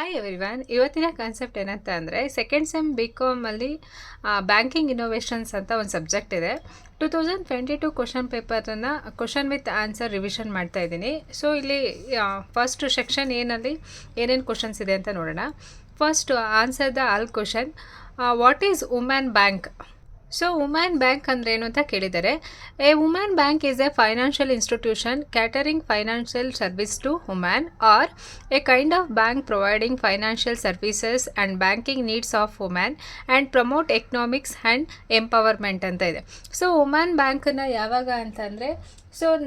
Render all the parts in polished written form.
Hi everyone. ಇವತ್ತಿನ concept ಏನಂತ ಅಂದರೆ ಸೆಕೆಂಡ್ ಸೆಮ್ ಬಿ ಕಾಮಲ್ಲಿ ಬ್ಯಾಂಕಿಂಗ್ ಇನ್ನೋವೇಷನ್ಸ್ ಅಂತ ಒಂದು ಸಬ್ಜೆಕ್ಟ್ ಇದೆ. 2022 ಕ್ವಶನ್ ಪೇಪರನ್ನು ಕ್ವಶನ್ ವಿತ್ ಆನ್ಸರ್ ರಿವಿಷನ್ ಮಾಡ್ತಾ ಇದ್ದೀನಿ. ಸೊ ಇಲ್ಲಿ ಫಸ್ಟ್ ಸೆಕ್ಷನ್ ಏನಲ್ಲಿ ಏನೇನು ಕ್ವಶನ್ಸ್ ಇದೆ ಅಂತ ನೋಡೋಣ. First answer the all question. What is women bank? So women bank ಅಂದರೆ ಏನು ಅಂತ ಕೇಳಿದ್ದಾರೆ. A women bank is a financial institution catering financial service to women are a kind of bank providing financial services and banking needs of women and promote economics and empowerment ಅಂತ ಇದೆ. So women ಬ್ಯಾಂಕನ್ನು ಯಾವಾಗ ಅಂತಂದರೆ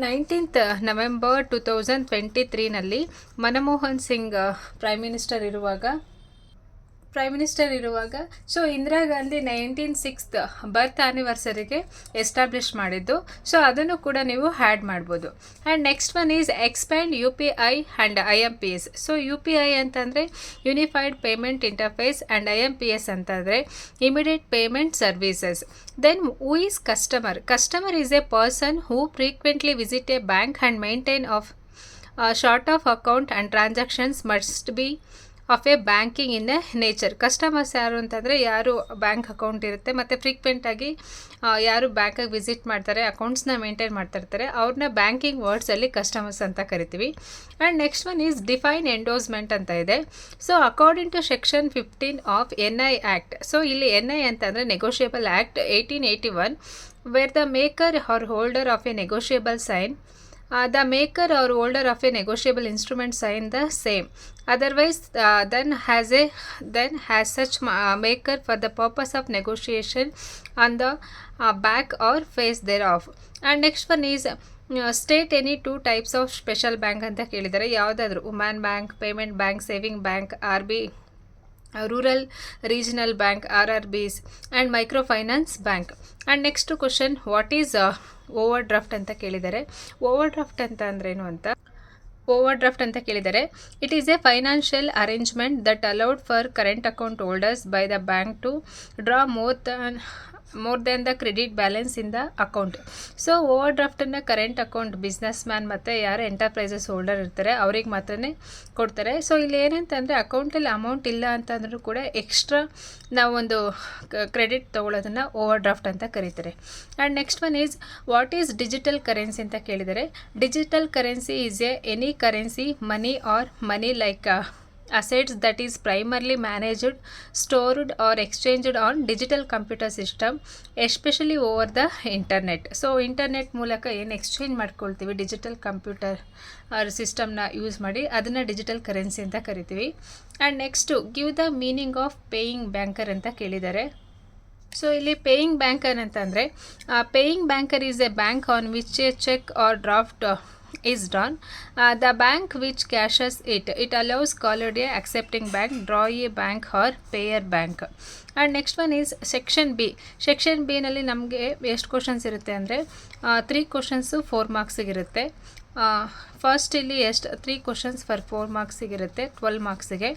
19th November 2023ನಲ್ಲಿ Manmohan Singh prime minister ಇರುವಾಗ so Indira Gandhi 1906th ಬರ್ತ್ ಆ್ಯನಿವರ್ಸರಿಗೆ establish ಮಾಡಿದ್ದು. So ಅದನ್ನು ಕೂಡ ನೀವು ಹ್ಯಾಡ್ ಮಾಡ್ಬೋದು. And next one is expand UPI and IMPS. So UPI ಅಂತಂದರೆ unified payment interface and IMPS ಅಂತಂದರೆ immediate payment services. Then who is customer? Customer is a person who frequently visit a bank and maintain of short of account and transactions must be of a banking in a nature. Customers ಯಾರು ಅಂತಂದರೆ ಯಾರು bank account ಇರುತ್ತೆ ಮತ್ತು ಫ್ರೀಕ್ವೆಂಟಾಗಿ ಯಾರು ಬ್ಯಾಂಕಿಗೆ visit ಮಾಡ್ತಾರೆ, ಅಕೌಂಟ್ಸ್ನ maintain ಮಾಡ್ತಿರ್ತಾರೆ, ಅವ್ರನ್ನ ಬ್ಯಾಂಕಿಂಗ್ ವರ್ಡ್ಸಲ್ಲಿ ಕಸ್ಟಮರ್ಸ್ ಅಂತ ಕರಿತೀವಿ. And next one is define endorsement ಅಂತ ಇದೆ. So according to section 15 of NI act. So ಇಲ್ಲಿ NI ಅಂತಂದರೆ negotiable act 1881 where the maker or holder of a negotiable sign the maker or holder of a negotiable instrument sign the same. Otherwise, then has such maker for the purpose of negotiation on the back or face thereof. And next one is state any two types of special bank ಅಂತ ಕೇಳಿದರೆ. ಯಾವುದಾದ್ರೂ women bank, payment bank, saving bank, rural regional bank RRBs and micro finance bank. And next question, what is overdraft ಅಂತ ಕೇಳಿದ್ದಾರೆ. Overdraft ಅಂತ ಅಂದ್ರೇನು ಅಂತ ಕೇಳಿದರೆ, it is a financial arrangement that allowed for current account holders by the bank to draw more than the credit balance in the account. So ಓವರ್ ಡ್ರಾಫ್ಟನ್ನು current account business ಮತ್ತು ಯಾರು enterprises holder ಇರ್ತಾರೆ ಅವ್ರಿಗೆ ಮಾತ್ರನೇ ಕೊಡ್ತಾರೆ. So ಇಲ್ಲಿ ಏನಂತಂದರೆ ಅಕೌಂಟಲ್ಲಿ ಅಮೌಂಟ್ ಇಲ್ಲ ಅಂತಂದ್ರೂ ಕೂಡ ಎಕ್ಸ್ಟ್ರಾ ನಾವೊಂದು ಕ್ರೆಡಿಟ್ ತೊಗೊಳೋದನ್ನು ಓವರ್ ಡ್ರಾಫ್ಟ್ ಅಂತ ಕರೀತಾರೆ. And next one is what is digital currency ಅಂತ ಕೇಳಿದರೆ. Digital currency is any currency money or money like assets that is primarily managed, stored or exchanged on digital computer system, especially over the internet. So internet ಮೂಲಕ ಏನು exchange ಮಾಡ್ಕೊಳ್ತೀವಿ digital computer ಸಿಸ್ಟಮ್ನ use ಮಾಡಿ, ಅದನ್ನು digital currency ಅಂತ ಕರಿತೀವಿ. And next give the meaning of paying banker ಅಂತ ಕೇಳಿದ್ದಾರೆ. ಸೊ ಇಲ್ಲಿ ಪೇಯಿಂಗ್ ಬ್ಯಾಂಕರ್ ಅಂತಂದರೆ paying banker is a bank on which a cheque or draft is done. The bank which cashes it allows called a accepting bank, draw a bank or payer bank. And next one is section B. section B ನಲ್ಲಿ ನಮಗೆ ಎಷ್ಟು questions ಇರುತ್ತೆ ಅಂದರೆ 3 questions 4 ಮಾರ್ಕ್ಸಿಗಿರುತ್ತೆ. First ಇಲ್ಲಿ 3 questions for 4 ಮಾರ್ಕ್ಸಿಗಿರುತ್ತೆ 12 ಮಾರ್ಕ್ಸಿಗೆ.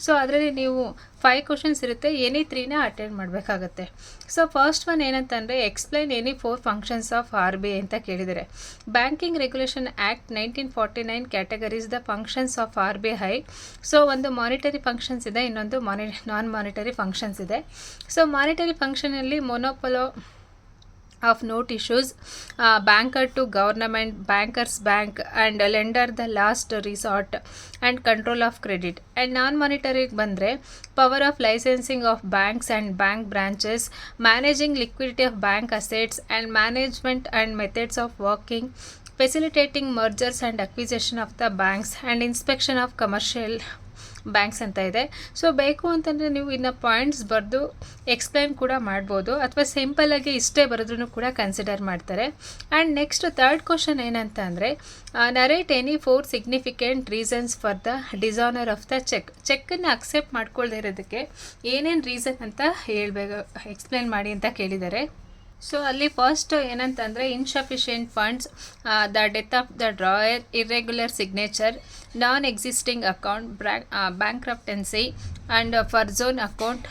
So ಅದರಲ್ಲಿ ನೀವು 5 ಕ್ವಶನ್ಸ್ ಇರುತ್ತೆ, ಎನಿ 3ನ ಅಟೆಂಡ್ ಮಾಡಬೇಕಾಗತ್ತೆ. ಸೊ ಫಸ್ಟ್ ಒನ್ ಏನಂತಂದರೆ explain any 4 functions of RBI ಅಂತ ಕೇಳಿದರೆ. Banking regulation act 1949 categories the functions of RBI. So ಒಂದು ಮಾನಿಟರಿ ಫಂಕ್ಷನ್ಸ್ ಇದೆ, ಇನ್ನೊಂದು ನಾನ್ ಮಾನಿಟರಿ ಫಂಕ್ಷನ್ಸ್ ಇದೆ. ಸೊ ಮಾನಿಟರಿ ಫಂಕ್ಷನಲ್ಲಿ monopoly of note issues, banker to government, bankers bank and lender the last resort and control of credit. And non-monetary ಬಂದರೆ power of licensing of banks and bank branches, managing liquidity of bank assets and management and methods of working, facilitating mergers and acquisition of the banks and inspection of commercial banks ಅಂತ ಇದೆ. So ಬೇಕು ಅಂತಂದರೆ ನೀವು ಇನ್ನು points ಬರೆದು explain ಕೂಡ ಮಾಡ್ಬೋದು, ಅಥವಾ ಸಿಂಪಲ್ಲಾಗಿ ಇಷ್ಟೇ ಬರೆದ್ರೂ ಕೂಡ ಕನ್ಸಿಡರ್ ಮಾಡ್ತಾರೆ. ಆ್ಯಂಡ್ ನೆಕ್ಸ್ಟ್ ಥರ್ಡ್ ಕ್ವಶನ್ ಏನಂತ ಅಂದರೆ narrate any 4 significant reasons for the dishonour of the ಚೆಕ್ಕನ್ನು ಅಕ್ಸೆಪ್ಟ್ ಮಾಡ್ಕೊಳ್ದೇ ಇರೋದಕ್ಕೆ ಏನೇನು ರೀಸನ್ ಅಂತ ಎಕ್ಸ್ಪ್ಲೈನ್ ಮಾಡಿ ಅಂತ ಕೇಳಿದ್ದಾರೆ. ಸೊ ಅಲ್ಲಿ ಫಸ್ಟ್ ಏನಂತಂದರೆ insufficient funds, the death of the drawer, irregular signature, non existing account, bankruptcy and frozen account,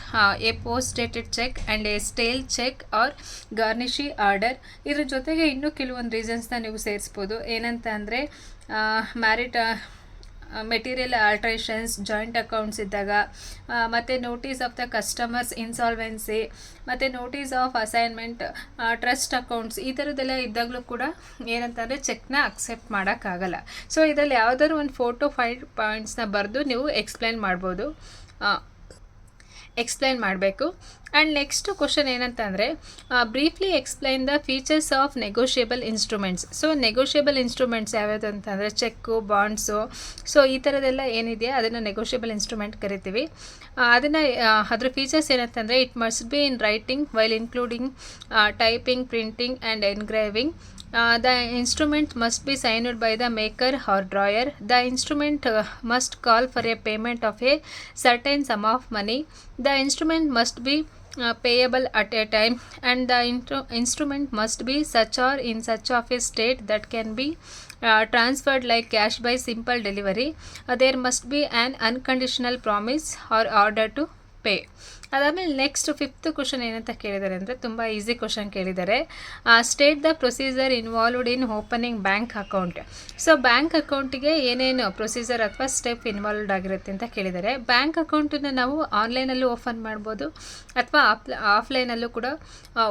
a post dated cheque and a stale cheque or garnishee order. ಇದ್ರ ಜೊತೆಗೆ ಇನ್ನೂ ಕೆಲವೊಂದು ರೀಸನ್ಸ್ನ ನೀವು ಸೇರಿಸ್ಬೋದು. ಏನಂತ ಅಂದರೆ ಮೆಟೀರಿಯಲ್ ಆಲ್ಟ್ರೇಷನ್ಸ್, ಜಾಯಿಂಟ್ ಅಕೌಂಟ್ಸ್ ಇದ್ದಾಗ, ಮತ್ತು notice of the customers insolvency, ಮತ್ತು notice of assignment, trust accounts, ಈ ಥರದ್ದೆಲ್ಲ ಇದ್ದಾಗಲೂ ಕೂಡ ಏನಂತಂದರೆ ಚೆಕ್ನ ಅಕ್ಸೆಪ್ಟ್ ಮಾಡೋಕ್ಕಾಗಲ್ಲ. ಸೊ ಇದರಲ್ಲಿ ಯಾವುದಾದ್ರು ಒಂದು 4 to 5 ಪಾಯಿಂಟ್ಸ್ನ ಬರೆದು ನೀವು ಎಕ್ಸ್ಪ್ಲೈನ್ ಮಾಡ್ಬೋದು, ಎಕ್ಸ್ಪ್ಲೈನ್ ಮಾಡಬೇಕು. ಆ್ಯಂಡ್ ನೆಕ್ಸ್ಟ್ ಕ್ವಶನ್ ಏನಂತಂದರೆ briefly explain the features of negotiable instruments. So negotiable instruments ಯಾವ್ಯಾವುದು ಅಂತಂದರೆ ಚೆಕ್ಕು, ಬಾಂಡ್ಸು, ಸೊ ಈ ಥರದ್ದೆಲ್ಲ ಏನಿದೆಯಾ ಅದನ್ನು ನೆಗೋಷಿಯಬಲ್ ಇನ್ಸ್ಟ್ರೂಮೆಂಟ್ ಕರಿತೀವಿ. ಅದನ್ನು ಅದ್ರ ಫೀಚರ್ಸ್ ಏನಂತಂದರೆ it must be in writing while including typing, printing and engraving. The instrument must be signed by the maker or drawer. The instrument must call for a payment of a certain sum of money. The instrument must be payable at a time, and the instrument must be such or in such of a state that can be transferred like cash by simple delivery. There must be an unconditional promise or order to pay. ಅದಾದಮೇಲೆ next 5th question ಏನಂತ ಕೇಳಿದ್ದಾರೆ ಅಂದರೆ ತುಂಬ easy question ಕೇಳಿದ್ದಾರೆ. State the procedure involved in opening bank account. So bank ಅಕೌಂಟಿಗೆ ಏನೇನು procedure ಅಥವಾ step involved ಆಗಿರುತ್ತೆ ಅಂತ ಕೇಳಿದ್ದಾರೆ. ಬ್ಯಾಂಕ್ ಅಕೌಂಟನ್ನು ನಾವು ಆನ್ಲೈನಲ್ಲೂ ಓಪನ್ ಮಾಡ್ಬೋದು ಅಥವಾ ಆಫ್ಲೈನಲ್ಲೂ ಕೂಡ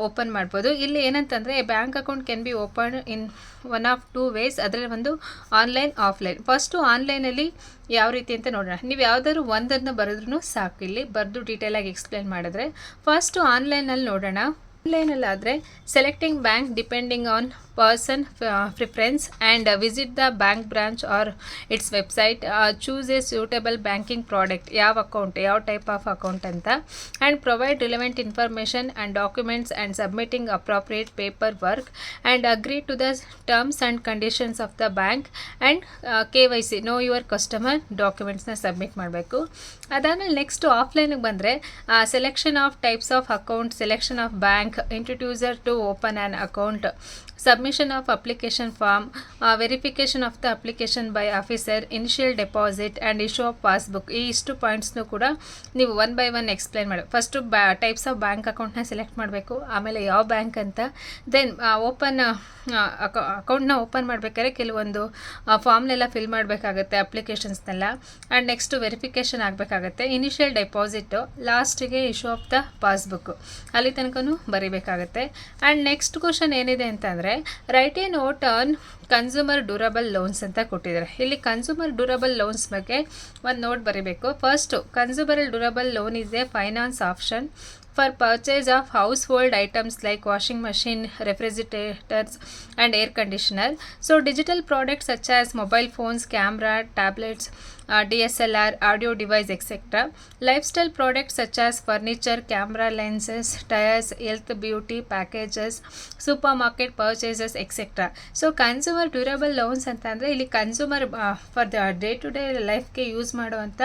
ಓಪನ್ ಮಾಡ್ಬೋದು. ಇಲ್ಲಿ ಏನಂತಂದರೆ bank account can be open in 1 of 2 ways. ಅದರಲ್ಲಿ ಒಂದು ಆನ್ಲೈನ್, ಆಫ್ಲೈನ್. ಫಸ್ಟು ಆನ್ಲೈನಲ್ಲಿ ಯಾವ ರೀತಿ ಅಂತ ನೋಡೋಣ. ನೀವು ಯಾವುದಾದ್ರು ಒಂದನ್ನು ಬರೆದ್ರೂ ಸಾಕು, ಇಲ್ಲಿ ಬರೆದು ಡೀಟೇಲಾಗಿ ಎಕ್ಸ್ಪ್ಲೇನ್ ಮಾಡಿದ್ರೆ. ಫಸ್ಟು ಆನ್ಲೈನಲ್ಲಿ ನೋಡೋಣ. ಆನ್ಲೈನಲ್ಲಾದರೆ selecting bank depending on person preference and visit the bank branch or its website. Choose a suitable banking product, ಯಾವ ಅಕೌಂಟ್, ಯಾವ ಟೈಪ್ ಆಫ್ ಅಕೌಂಟ್ ಅಂತ. And provide relevant information and documents and submitting appropriate paperwork and agree to the terms and conditions of the bank and KYC know your customer ಡಾಕ್ಯುಮೆಂಟ್ಸ್ನ submit ಮಾಡಬೇಕು. ಅದಾದಮೇಲೆ next ಆಫ್ಲೈನಿಗೆ ಬಂದರೆ selection of types of account, selection of bank, introducer to open an account, submission of application form, verification of the application by officer, initial deposit and issue of passbook. ಈ ಇಷ್ಟು ಪಾಯಿಂಟ್ಸ್ನು ಕೂಡ ನೀವು 1 by 1 explain ಮಾಡಿ. First types of bank ಅಕೌಂಟ್ನ select ಮಾಡಬೇಕು, ಆಮೇಲೆ ಯಾವ bank ಅಂತ. ದೆನ್ ಓಪನ್ ಅಕೌಂಟ್ನ ಓಪನ್ ಮಾಡಬೇಕಾದ್ರೆ ಕೆಲವೊಂದು ಫಾರ್ಮ್ನೆಲ್ಲ ಫಿಲ್ ಮಾಡಬೇಕಾಗತ್ತೆ, ಅಪ್ಲಿಕೇಶನ್ಸ್ನೆಲ್ಲ. ಆ್ಯಂಡ್ ನೆಕ್ಸ್ಟು ವೆರಿಫಿಕೇಷನ್ ಆಗಬೇಕಾಗತ್ತೆ, ಇನಿಷಿಯಲ್ ಡೆಪಾಸಿಟು, ಲಾಸ್ಟಿಗೆ ಇಶ್ಯೂ ಆಫ್ ದ ಪಾಸ್ಬುಕ್ಕು, ಅಲ್ಲಿ ತನಕನೂ ಬರೀಬೇಕಾಗತ್ತೆ. ಆ್ಯಂಡ್ ನೆಕ್ಸ್ಟ್ ಕ್ವಶನ್ ಏನಿದೆ ಅಂತಂದರೆ write a note on consumer durable loans ಅಂತ ಕೊಟ್ಟಿದ್ದಾರೆ. ಇಲ್ಲಿ ಕನ್ಸ್ಯೂಮರ್ ಡ್ಯೂರಬಲ್ ಲೋನ್ಸ್ ಬಗ್ಗೆ ಒಂದು ನೋಟ್ ಬರೀಬೇಕು. First consumer durable loan is A finance option for purchase of household items like washing machine, refrigerators and air conditioner. So digital products such as mobile phones, camera, tablets, DSLR, audio device, etc. Lifestyle products such as furniture, camera lenses, tires, health, beauty packages, supermarket purchases, etc. So consumer durable loans ಅಂತಂದರೆ ಇಲ್ಲಿ consumer for the day to day ಲೈಫ್ಗೆ use ಮಾಡುವಂಥ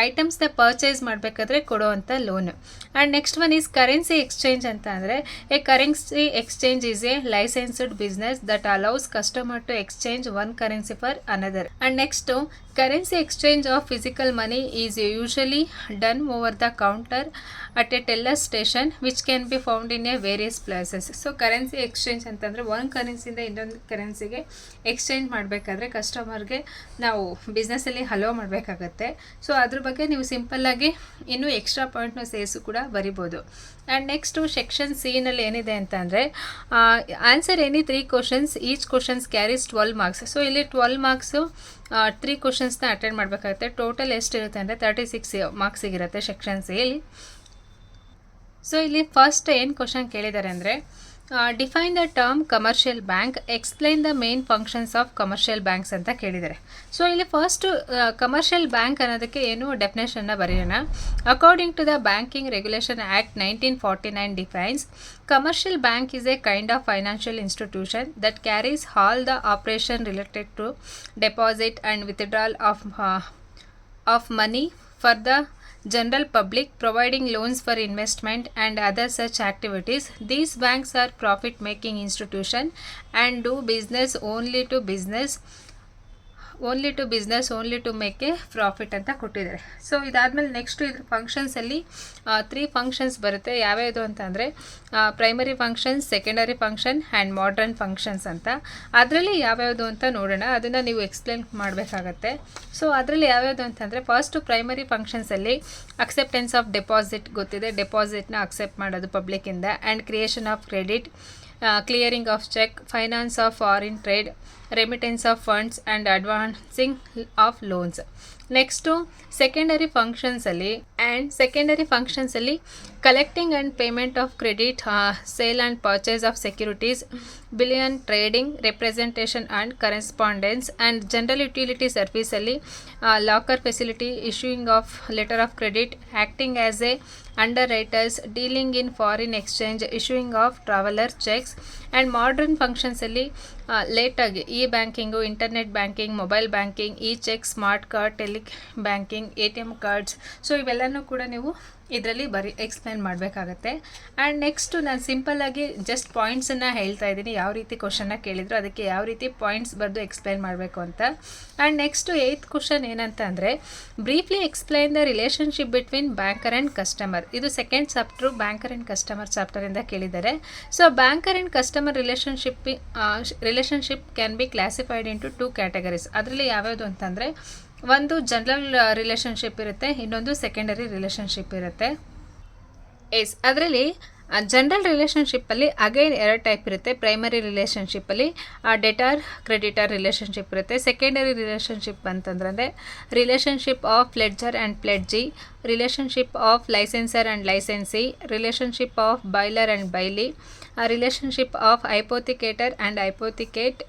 ಐಟಮ್ಸ್ನ purchase ಮಾಡಬೇಕಾದ್ರೆ ಕೊಡೋವಂಥ loan. And next one is currency exchange ಅಂತ ಅಂದರೆ a currency exchange is a licensed business that allows customer to exchange one currency for another. And next currency exchange of physical money is usually done over the counter at a teller station which can be found in a various places. So currency exchange ಅಂತಂದರೆ ಒಂದು ಕರೆನ್ಸಿಯಿಂದ ಇನ್ನೊಂದು ಕರೆನ್ಸಿಗೆ exchange ಮಾಡಬೇಕಾದ್ರೆ ಕಸ್ಟಮರ್ಗೆ ನಾವು ಬಿಸ್ನೆಸ್ಸಲ್ಲಿ hello ಮಾಡಬೇಕಾಗತ್ತೆ. So ಅದ್ರ ಬಗ್ಗೆ ನೀವು ಸಿಂಪಲ್ಲಾಗಿ ಇನ್ನೂ ಎಕ್ಸ್ಟ್ರಾ ಪಾಯಿಂಟ್ನ ಸೇರಿಸು ಕೂಡ ಬರಿಬೋದು. ಆ್ಯಂಡ್ ನೆಕ್ಸ್ಟು ಸೆಕ್ಷನ್ ಸಿನಲ್ಲಿ ಏನಿದೆ ಅಂತಂದರೆ answer any 3 questions, each questions carries 12 marks. So ಇಲ್ಲಿ 12 ಮಾರ್ಕ್ಸು 3 ಕ್ವಶನ್ಸ್ನ ಅಟೆಂಡ್ ಮಾಡಬೇಕಾಗುತ್ತೆ. ಟೋಟಲ್ ಎಷ್ಟಿರುತ್ತೆ ಅಂದರೆ 36 ಮಾರ್ಕ್ಸಿಗಿರುತ್ತೆ ಸೆಕ್ಷನ್ ಸಿಯಲ್ಲಿ. ಸೊ ಇಲ್ಲಿ ಫಸ್ಟ್ ಏನು ಕ್ವಶನ್ ಕೇಳಿದ್ದಾರೆ ಅಂದರೆ define the term commercial bank, explain the main functions of commercial banks ಅಂತ ಕೇಳಿದ್ದಾರೆ. ಸೊ ಇಲ್ಲಿ ಫಸ್ಟು ಕಮರ್ಷಿಯಲ್ ಬ್ಯಾಂಕ್ ಅನ್ನೋದಕ್ಕೆ ಏನು ಡೆಫಿನೇಷನ್ನ ಬರೆಯೋಣ. According to the banking regulation act 1949 defines commercial bank is a kind of financial institution that carries all the operation related to deposit and withdrawal of money for the general public, providing loans for investment and other such activities. These banks are profit making institution and do business only to business only to business only to make a profit ಅಂತ ಕೊಟ್ಟಿದ್ದಾರೆ. So ಇದಾದಮೇಲೆ next ಇದ್ರ ಫಂಕ್ಷನ್ಸಲ್ಲಿ 3 functions ಬರುತ್ತೆ. ಯಾವ್ಯಾವುದು ಅಂತಂದರೆ primary functions, secondary function and modern functions ಅಂತ. ಅದರಲ್ಲಿ ಯಾವ್ಯಾವುದು ಅಂತ ನೋಡೋಣ, ಅದನ್ನು ನೀವು ಎಕ್ಸ್ಪ್ಲೇನ್ ಮಾಡಬೇಕಾಗತ್ತೆ. ಸೊ ಅದರಲ್ಲಿ ಯಾವ್ಯಾವುದು ಅಂತಂದರೆ ಫಸ್ಟು ಪ್ರೈಮರಿ ಫಂಕ್ಷನ್ಸಲ್ಲಿ ಅಕ್ಸೆಪ್ಟೆನ್ಸ್ ಆಫ್ ಡೆಪಾಸಿಟ್ ಗೊತ್ತಿದೆ, ಡೆಪಾಸಿಟ್ನ ಅಕ್ಸೆಪ್ಟ್ ಮಾಡೋದು ಪಬ್ಲಿಕ್ಕಿಂದ, and creation of credit, clearing of cheque, finance of foreign trade, remittance of funds and advancing of loans. Next secondary ಫಂಕ್ಷನ್ಸಲ್ಲಿ collecting and payment of credit, sale and purchase of securities, bullion trading, representation and correspondence, and general utility ಸರ್ವಿಸಲ್ಲಿ locker facility, issuing of letter of credit, acting as a underwriters, dealing in foreign exchange, issuing of traveller cheques. And modern ಫಂಕ್ಷನ್ಸಲ್ಲಿ ಲೇಟಾಗಿ e banking, internet banking, mobile banking, e cheque, smart card, telebanking, ATM cards. So ಇವೆಲ್ಲನೂ ಕೂಡ ನೀವು ಇದರಲ್ಲಿ explain ಮಾಡಬೇಕಾಗತ್ತೆ. And next ನಾನು ಸಿಂಪಲ್ಲಾಗಿ just ಪಾಯಿಂಟ್ಸನ್ನು ಹೇಳ್ತಾ ಇದ್ದೀನಿ, ಯಾವ ರೀತಿ ಕ್ವಶನ್ನ ಕೇಳಿದ್ರು ಅದಕ್ಕೆ ಯಾವ ರೀತಿ ಪಾಯಿಂಟ್ಸ್ ಬರೆದು ಎಕ್ಸ್ಪ್ಲೇನ್ ಮಾಡಬೇಕು ಅಂತ. ಆ್ಯಂಡ್ ನೆಕ್ಸ್ಟು 8th ಕ್ವಶನ್ ಏನಂತ ಅಂದರೆ briefly explain the relationship between banker and customer. ಇದು second chapter banker and customer ಚಾಪ್ಟರಿಂದ ಕೇಳಿದ್ದಾರೆ. So banker and customer relationship can be classified into 2 categories. ಅದರಲ್ಲಿ ಯಾವ್ಯಾವುದು ಅಂತಂದರೆ ಒಂದು ಜನರಲ್ ರಿಲೇಷನ್ಶಿಪ್ ಇರುತ್ತೆ, ಇನ್ನೊಂದು ಸೆಕೆಂಡರಿ ರಿಲೇಷನ್ಶಿಪ್ ಇರುತ್ತೆ. ಅದರಲ್ಲಿ ಜನರಲ್ ರಿಲೇಷನ್ಶಿಪ್ಪಲ್ಲಿ ಅಗೈನ್ 2 ಟೈಪ್ ಇರುತ್ತೆ. ಪ್ರೈಮರಿ ರಿಲೇಷನ್ಶಿಪ್ಪಲ್ಲಿ ಡೆಟಾರ್ ಕ್ರೆಡಿಟರ್ ರಿಲೇಷನ್ಶಿಪ್ ಇರುತ್ತೆ. ಸೆಕೆಂಡರಿ ರಿಲೇಷನ್ಶಿಪ್ ಅಂತಂದರೆ relationship of pledger and pledgee, relationship of licensor and licensee, relationship of bailor and bailee, relationship of hypothecator and hypothecate,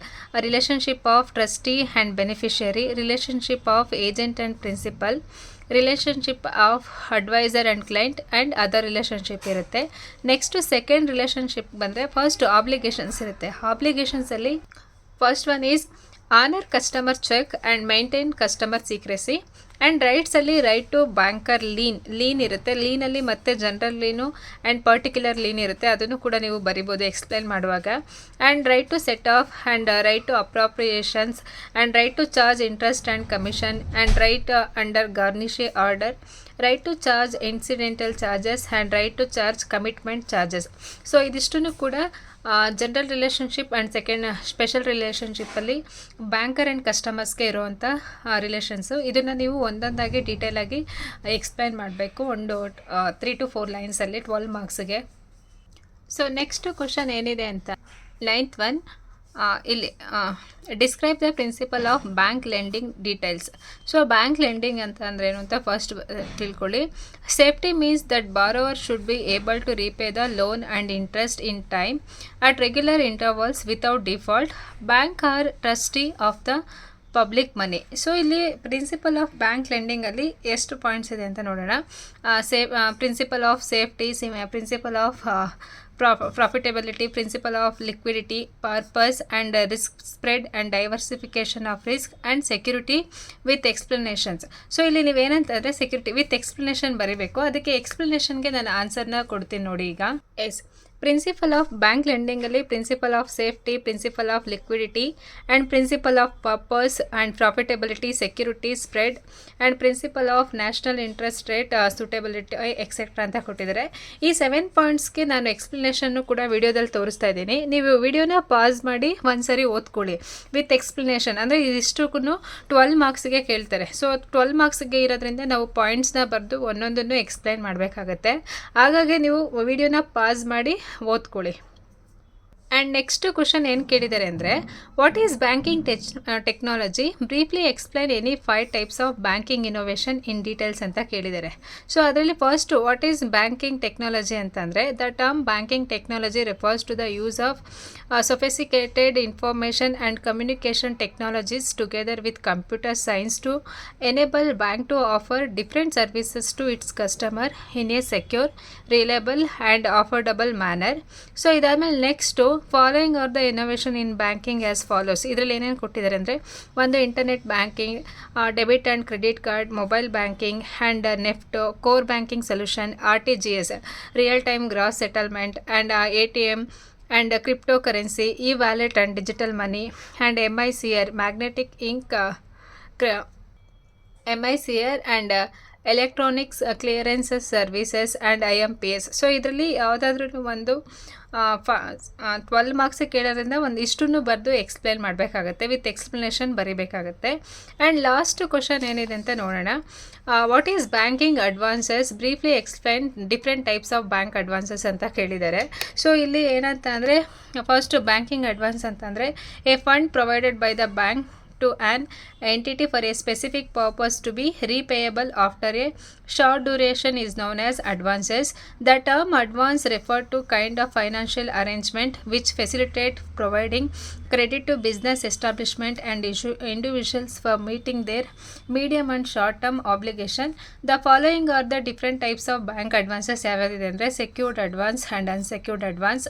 relationship of trustee and beneficiary, relationship of agent and principal, relationship of advisor and client and other relationship ಇರುತ್ತೆ. Next second relationship ಬಂದರೆ first obligations ಇರುತ್ತೆ. ಆಬ್ಲಿಗೇಷನ್ಸಲ್ಲಿ first one is honour customer cheque and maintain customer secrecy. And ರೈಟ್ಸಲ್ಲಿ right to banker lien ಇರುತ್ತೆ. ಲೀನಲ್ಲಿ ಮತ್ತೆ general lien and particular lien ಇರುತ್ತೆ, ಅದನ್ನು ಕೂಡ ನೀವು ಬರಿಬೋದು ಎಕ್ಸ್ಪ್ಲೈನ್ ಮಾಡುವಾಗ. And right to set off and right to appropriations and right to charge interest and commission and right under garnishee order, right to charge incidental charges and right to charge commitment charges. So ಇದಿಷ್ಟನ್ನು ಕೂಡ general relationship and special ರಿಲೇಷನ್ಶಿಪ್ಪಲ್ಲಿ banker and ಕಸ್ಟಮರ್ಸ್ಗೆ ಇರುವಂಥ relations. ಇದನ್ನು ನೀವು ಒಂದೊಂದಾಗಿ ಡೀಟೇಲಾಗಿ explain ಮಾಡಬೇಕು, ಒಂದು 3 to 4 ಲೈನ್ಸಲ್ಲಿ 12 ಮಾರ್ಕ್ಸಿಗೆ. ಸೊ ನೆಕ್ಸ್ಟ್ ಕ್ವಶನ್ ಏನಿದೆ ಅಂತ 9th ಒನ್ ಇಲ್ಲಿ describe the principle of bank lending details. So bank lending ಅಂತ ಅಂದರೆ ಏನು ಅಂತ ಫಸ್ಟ್ ತಿಳ್ಕೊಳ್ಳಿ. Safety means that borrower should be able to repay the loan and interest in time at regular intervals without default. Bank are trustee of the public money. So ಇಲ್ಲಿ principle of bank ಲೆಂಡಿಂಗಲ್ಲಿ ಎಷ್ಟು points ಇದೆ ಅಂತ ನೋಡೋಣ. Principal of safety, principle of profitability, principle of liquidity, purpose and risk spread and diversification of risk and security with explanations. So ಇಲ್ಲಿ ನೀವೇನಂತಂದರೆ security with explanation ಬರೀಬೇಕು. ಅದಕ್ಕೆ ಎಕ್ಸ್ಪ್ಲನೇಷನ್ಗೆ ನಾನು ಆನ್ಸರ್ನ ಕೊಡ್ತೀನಿ ನೋಡಿ ಈಗ. ಪ್ರಿನ್ಸಿಪಲ್ ಆಫ್ ಬ್ಯಾಂಕ್ ಲೆಂಡಿಂಗಲ್ಲಿ principle of safety, principle of liquidity and principle of purpose and profitability, security spread and principle of national interest rate, suitability etcetera ಅಂತ ಕೊಟ್ಟಿದ್ದಾರೆ. ಈ 7 ಪಾಯಿಂಟ್ಸ್ಗೆ ನಾನು ಎಕ್ಸ್ಪ್ಲನೇಷನ್ನು ಕೂಡ ವಿಡಿಯೋದಲ್ಲಿ ತೋರಿಸ್ತಾ ಇದ್ದೀನಿ. ನೀವು ವಿಡಿಯೋನ ಪಾಸ್ ಮಾಡಿ ಒಂದ್ಸರಿ ಓದ್ಕೊಳ್ಳಿ ವಿತ್ ಎಕ್ಸ್ಪ್ಲನೇಷನ್. ಅಂದರೆ ಇದಿಷ್ಟಕ್ಕೂ 12 ಮಾರ್ಕ್ಸಿಗೆ ಕೇಳ್ತಾರೆ. ಸೊ 12 ಮಾರ್ಕ್ಸಿಗೆ ಇರೋದ್ರಿಂದ ನಾವು ಪಾಯಿಂಟ್ಸ್ನ ಬರೆದು ಒಂದೊಂದನ್ನು ಎಕ್ಸ್ಪ್ಲೈನ್ ಮಾಡಬೇಕಾಗತ್ತೆ. ಹಾಗಾಗಿ ನೀವು ವಿಡಿಯೋನ ಪಾಸ್ ಮಾಡಿ ಓದ್ಕೊಳ್ಳಿ. ಆ್ಯಂಡ್ ನೆಕ್ಸ್ಟ್ ಕ್ವಶನ್ ಏನು ಕೇಳಿದ್ದಾರೆ ಅಂದರೆ what is banking technology, briefly explain any 5 types of banking innovation in details ಅಂತ ಕೇಳಿದ್ದಾರೆ. ಸೊ ಅದರಲ್ಲಿ first what is banking technology ಅಂತಂದರೆ the term banking technology refers to the use of sophisticated information and communication technologies together with computer science to enable bank to offer different services to its customer in a secure, reliable and affordable manner. So ಇದಾದ್ಮೇಲೆ next following are the innovation in banking as follows. ಇದರಲ್ಲಿ ಏನೇನು ಕೊಟ್ಟಿದ್ದಾರೆ ಅಂದರೆ ಒಂದು internet banking, debit and credit card, mobile banking and NEFT, core banking solution, RTGS real time gross settlement and ATM and cryptocurrency, e-wallet and digital money and MICR magnetic ink MICR and electronics clearances services and IMPS. So ಇದರಲ್ಲಿ ಯಾವುದಾದ್ರೂ ಒಂದು 12 marks ಕೇಳೋದ್ರಿಂದ ಒಂದು ಇಷ್ಟನ್ನು ಬರೆದು explain ಮಾಡಬೇಕಾಗತ್ತೆ, with explanation ಬರೀಬೇಕಾಗತ್ತೆ. And last question ಏನಿದೆ ಅಂತ ನೋಡೋಣ. What is banking advances, briefly explain different types of bank advances ಅಂತ ಕೇಳಿದ್ದಾರೆ. ಸೊ ಇಲ್ಲಿ ಏನಂತ ಅಂದರೆ, ಫಸ್ಟ್ ಬ್ಯಾಂಕಿಂಗ್ ಅಡ್ವಾನ್ಸ್ ಅಂತಂದರೆ a fund provided by the bank to an entity for a specific purpose to be repayable after a short duration is known as advances. The term advance refer to kind of financial arrangement which facilitate providing credit to business establishment and individuals for meeting their medium and short term obligation. The following are the different types of bank advances. ಯಾವ್ಯಾವಿದೆ ಅಂದರೆ secured advance and unsecured advance,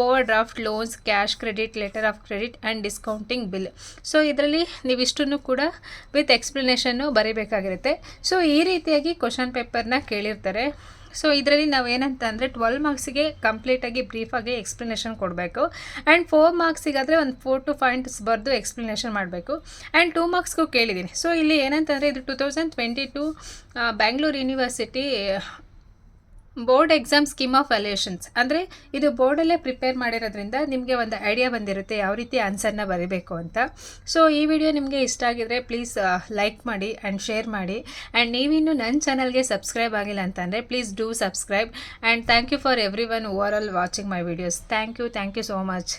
overdraft loans, cash credit, letter of credit and discounting bill. So ಇದರಲ್ಲಿ ನೀವಿಷ್ಟನ್ನು ಕೂಡ with explanation ಬರೀಬೇಕಾಗಿರುತ್ತೆ. So ಈ ರೀತಿಯಾಗಿ question ಪೇಪರ್ನ ಕೇಳಿರ್ತಾರೆ. So ಇದರಲ್ಲಿ ನಾವೇನಂತ ಅಂದರೆ 12 ಮಾರ್ಕ್ಸಿಗೆ ಕಂಪ್ಲೀಟಾಗಿ ಬ್ರೀಫಾಗಿ ಎಕ್ಸ್ಪ್ಲನೇಷನ್ ಕೊಡಬೇಕು. ಆ್ಯಂಡ್ 4 ಮಾರ್ಕ್ಸಿಗಾದರೆ ಒಂದು 4 to 5 ಪಾಯಿಂಟ್ಸ್ ಬರೆದು ಎಕ್ಸ್ಪ್ಲನೇಷನ್ ಮಾಡಬೇಕು. ಆ್ಯಂಡ್ 2 ಮಾರ್ಕ್ಸ್ಗೂ ಕೇಳಿದ್ದೀನಿ. ಸೊ ಇಲ್ಲಿ ಏನಂತಂದರೆ ಇದು 2022 Bangalore university board exam scheme of valuations. ಅಂದರೆ ಇದು ಬೋರ್ಡಲ್ಲೇ ಪ್ರಿಪೇರ್ ಮಾಡಿರೋದ್ರಿಂದ ನಿಮಗೆ ಒಂದು ಐಡಿಯಾ ಬಂದಿರುತ್ತೆ ಯಾವ ರೀತಿ ಆನ್ಸರ್ನ ಬರೀಬೇಕು ಅಂತ. ಸೊ ಈ ವಿಡಿಯೋ ನಿಮಗೆ ಇಷ್ಟ ಆಗಿದರೆ ಪ್ಲೀಸ್ ಲೈಕ್ ಮಾಡಿ ಆ್ಯಂಡ್ ಶೇರ್ ಮಾಡಿ. ಆ್ಯಂಡ್ ನೀವಿನ್ನೂ ನನ್ನ ಚಾನಲ್ಗೆ ಸಬ್ಸ್ಕ್ರೈಬ್ ಆಗಿಲ್ಲ ಅಂತಂದರೆ please do subscribe. And thank you for everyone over all watching my videos. Thank you so much.